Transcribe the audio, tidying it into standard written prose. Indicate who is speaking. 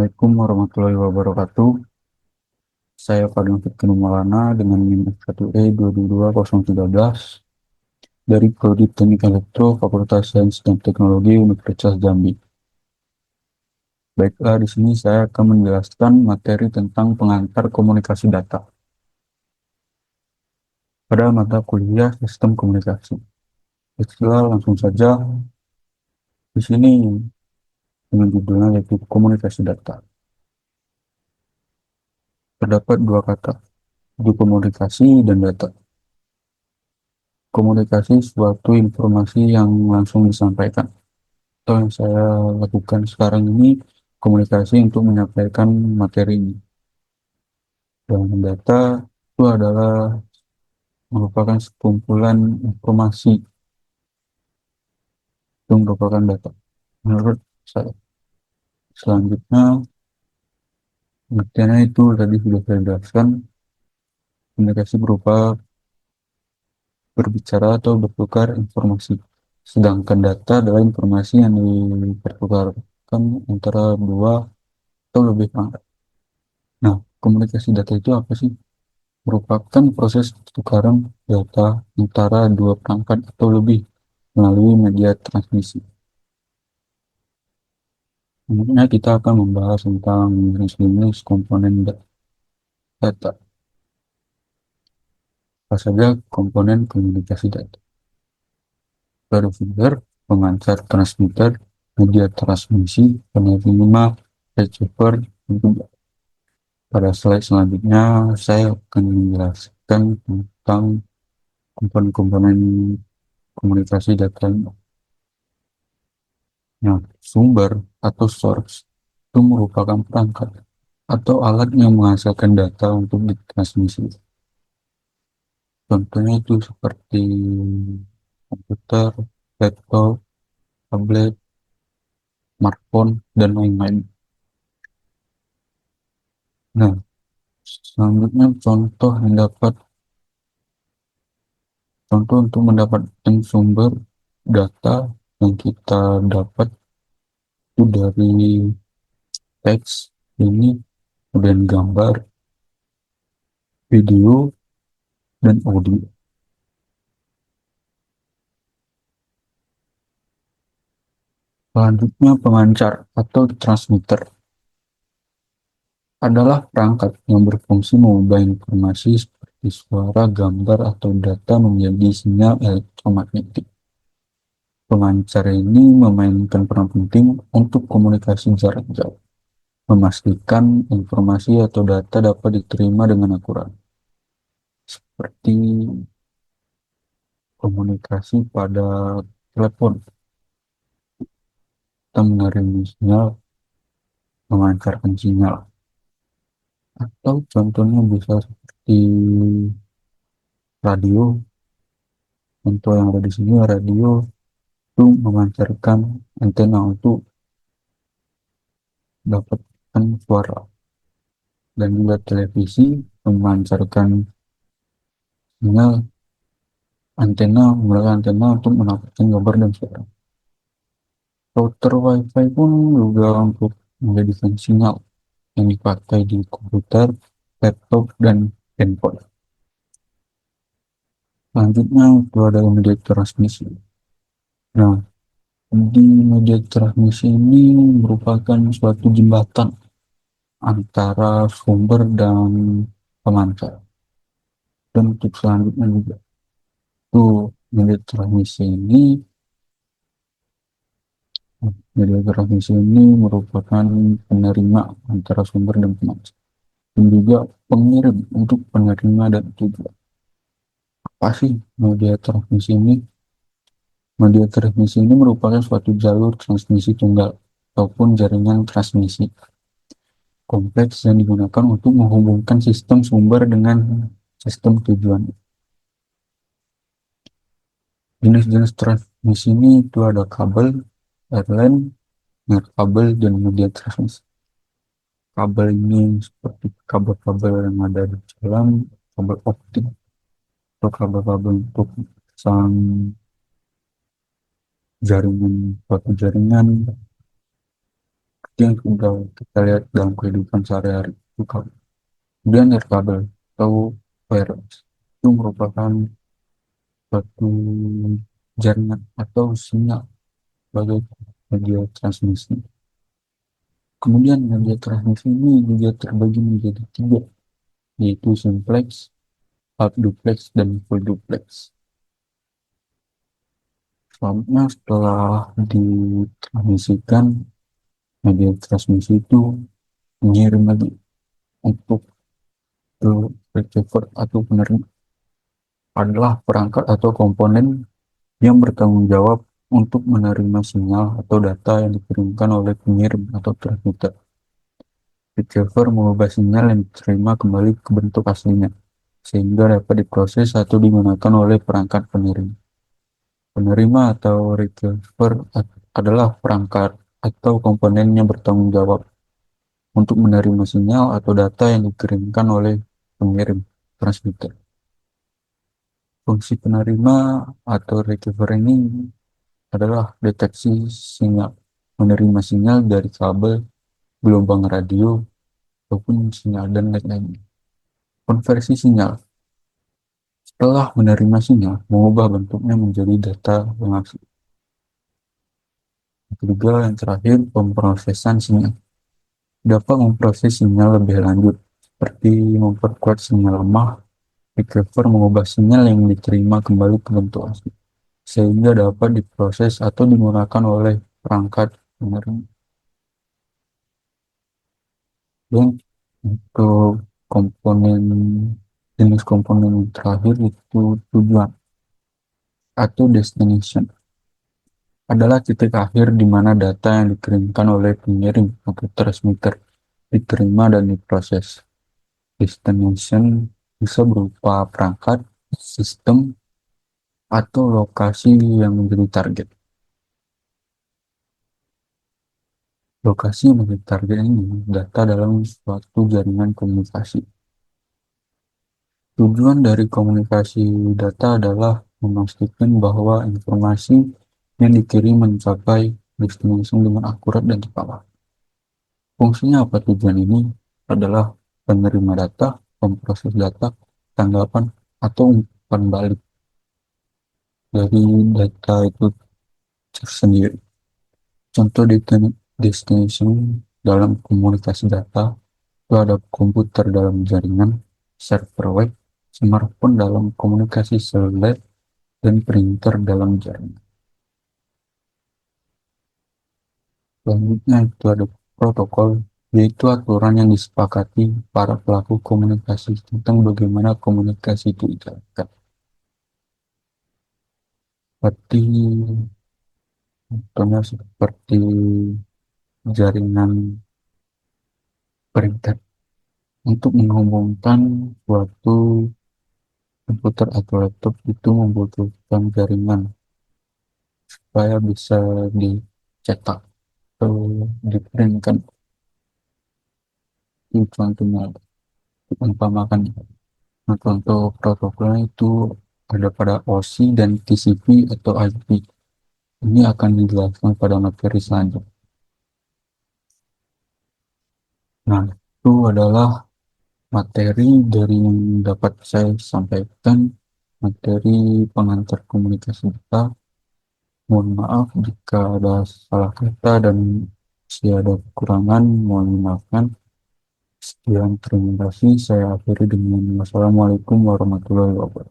Speaker 1: Assalamualaikum warahmatullahi wabarakatuh. Saya Fadil Fikri Maulana dengan NIM F1E 222013 dari Prodi Teknik Elektro Fakultas Sains dan Teknologi Universitas Jambi. Baiklah, di sini saya akan menjelaskan materi tentang pengantar komunikasi data pada mata kuliah Sistem Komunikasi. Baiklah, langsung saja di sini dengan judulnya yaitu komunikasi data. Terdapat dua kata, yaitu komunikasi dan data. Komunikasi suatu informasi yang langsung disampaikan, atau yang saya lakukan sekarang ini komunikasi untuk menyampaikan materi ini. Dan data itu adalah merupakan sekumpulan informasi, itu merupakan data menurut saya. Selanjutnya, pengertiannya itu tadi sudah saya jelaskan. Komunikasi berupa berbicara atau bertukar informasi, sedangkan data adalah informasi yang dipertukarkan antara dua atau lebih perangkat. Nah, komunikasi data itu apa sih? Merupakan proses pertukaran data antara dua perangkat atau lebih melalui media transmisi. Kemudian kita akan membahas tentang jenis-jenis komponen data. Apa saja komponen komunikasi data? Receiver, pengantar transmitter, media transmisi, penerima, receiver, dan juga. Pada slide selanjutnya, saya akan menjelaskan tentang komponen-komponen komunikasi data. Nah, sumber atau source itu merupakan perangkat atau alat yang menghasilkan data untuk ditransmisi. Contohnya itu seperti komputer, laptop, tablet, smartphone, dan lain-lain. Nah, selanjutnya contoh untuk mendapatkan sumber data yang kita dapat itu dari teks ini, kemudian gambar, video, dan audio. Selanjutnya pengantar atau transmitter adalah perangkat yang berfungsi mengubah informasi seperti suara, gambar, atau data menjadi sinyal elektromagnetik. Pengantar ini memainkan peran penting untuk komunikasi jarak jauh, memastikan informasi atau data dapat diterima dengan akurat, seperti komunikasi pada telepon. Kita menerima sinyal, memancarkan sinyal, atau contohnya bisa seperti radio. Contoh yang ada di sini, radio itu memancarkan antena untuk dapatkan suara, dan juga televisi memancarkan sinyal menggunakan antena untuk mendapatkan gambar dan suara. Router WiFi pun juga untuk menjadikan sinyal yang dipakai di komputer, laptop, dan handphone. Selanjutnya itu adalah media transmisi. Nah, di media transmisi ini merupakan suatu jembatan antara sumber dan pemancar. Dan untuk selanjutnya juga itu media transmisi ini merupakan penerima antara sumber dan pemancar, dan juga pengirim untuk penerima dan tujuan. Apa sih media transmisi ini? Media transmisi ini merupakan suatu jalur transmisi tunggal ataupun jaringan transmisi kompleks yang digunakan untuk menghubungkan sistem sumber dengan sistem tujuan. Jenis-jenis transmisi ini itu ada kabel, airline, kabel, dan media transmisi. Kabel ini seperti kabel-kabel yang ada di jalan, kabel optik, atau kabel-kabel untuk pasang jaringan, suatu jaringan, yang sudah kita lihat dalam kehidupan sehari-hari itu kabel. Kemudian nirkabel atau wireless itu merupakan suatu jaringan atau sinyal sebagai media transmisi. Kemudian media transmisi ini juga terbagi menjadi tiga, yaitu simplex, half duplex, dan full duplex. Selanjutnya setelah ditransmisikan, media transmisi itu mengirim lagi untuk ke receiver atau penerima, adalah perangkat atau komponen yang bertanggung jawab untuk menerima sinyal atau data yang dikirimkan oleh pengirim atau transmitter. Receiver mengubah sinyal yang diterima kembali ke bentuk aslinya, sehingga dapat diproses atau digunakan oleh perangkat pengirim. Penerima atau receiver adalah perangkat atau komponen yang bertanggung jawab untuk menerima sinyal atau data yang dikirimkan oleh pengirim transmitter. Fungsi penerima atau receiver ini adalah deteksi sinyal, menerima sinyal dari kabel, gelombang radio, ataupun sinyal dan lain-lain. Konversi sinyal. Setelah menerima sinyal, mengubah bentuknya menjadi data yang asli. Ketiga, yang terakhir, pemrosesan sinyal. Dapat memproses sinyal lebih lanjut, seperti memperkuat sinyal lemah, receiver mengubah sinyal yang diterima kembali ke bentuk asli, sehingga dapat diproses atau digunakan oleh perangkat penerima. Dan untuk komponen jenis komponen yang terakhir itu tujuan atau destination, adalah titik akhir di mana data yang dikirimkan oleh pengirim atau transmitter diterima dan diproses. Destination bisa berupa perangkat, sistem, atau lokasi yang menjadi target. Lokasi yang menjadi target ini data dalam suatu jaringan komunikasi. Tujuan dari komunikasi data adalah memastikan bahwa informasi yang dikirim mencapai destinasi dengan akurat dan tepat. Fungsinya apa tujuan ini? Adalah penerima data, pemproses data, tanggapan, atau umpan balik dari data itu tersendiri. Contoh destination dalam komunikasi data itu ada komputer dalam jaringan, server web, smartphone dalam komunikasi seluler, dan printer dalam jaringan. Selanjutnya itu ada protokol, yaitu aturan yang disepakati para pelaku komunikasi tentang bagaimana komunikasi itu dijalankan. Seperti contohnya seperti jaringan printer untuk menghubungkan suatu komputer atau laptop itu membutuhkan jaringan supaya bisa dicetak atau diprintkan. Itu contohnya, umpamakan. Nah, contoh protokolnya itu ada pada OSI dan TCP atau IP. Ini akan dijelaskan pada materi selanjutnya. Nah, itu adalah materi dari yang dapat saya sampaikan, materi pengantar komunikasi kita. Mohon maaf jika ada salah kata dan jika ada kekurangan, mohon dimaafkan. Sekian, terima kasih. Saya akhiri dengan wassalamualaikum warahmatullahi wabarakatuh.